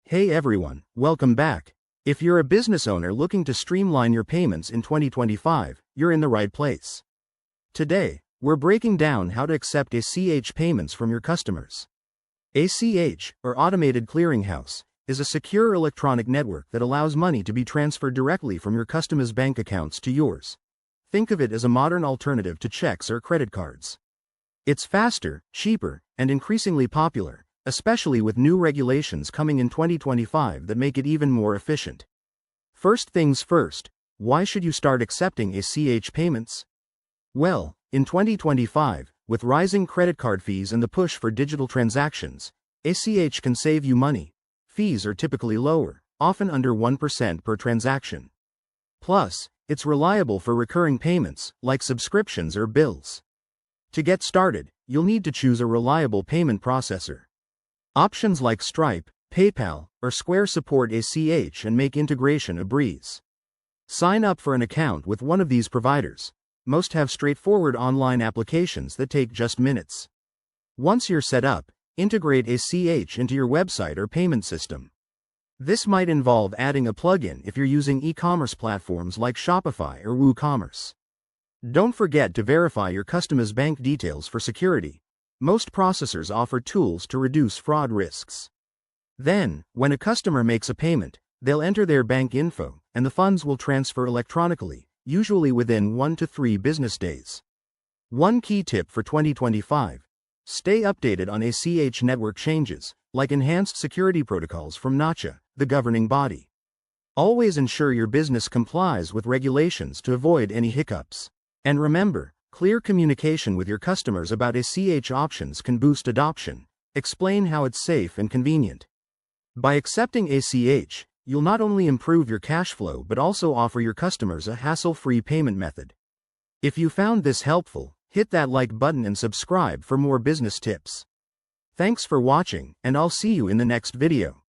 Hey everyone, welcome back. If you're a business owner looking to streamline your payments in 2025, you're in the right place. Today, we're breaking down how to accept ACH payments from your customers. ACH, or Automated Clearinghouse, is a secure electronic network that allows money to be transferred directly from your customers' bank accounts to yours. Think of it as a modern alternative to checks or credit cards. It's faster, cheaper, and increasingly popular, especially with new regulations coming in 2025 that make it even more efficient. First things first, why should you start accepting ACH payments? Well, in 2025, with rising credit card fees and the push for digital transactions, ACH can save you money. Fees are typically lower, often under 1% per transaction. Plus, it's reliable for recurring payments, like subscriptions or bills. To get started, you'll need to choose a reliable payment processor. Options like Stripe, PayPal, or Square support ACH and make integration a breeze. Sign up for an account with one of these providers. Most have straightforward online applications that take just minutes. Once you're set up, integrate ACH into your website or payment system. This might involve adding a plugin if you're using e-commerce platforms like Shopify or WooCommerce. Don't forget to verify your customer's bank details for security. Most processors offer tools to reduce fraud risks. Then, when a customer makes a payment, they'll enter their bank info, and the funds will transfer electronically, usually within 1 to 3 business days. One key tip for 2025: stay updated on ACH network changes, like enhanced security protocols from NACHA, the governing body. Always ensure your business complies with regulations to avoid any hiccups. And remember, clear communication with your customers about ACH options can boost adoption. Explain how it's safe and convenient. By accepting ACH, you'll not only improve your cash flow but also offer your customers a hassle-free payment method. If you found this helpful, hit that like button and subscribe for more business tips. Thanks for watching, and I'll see you in the next video.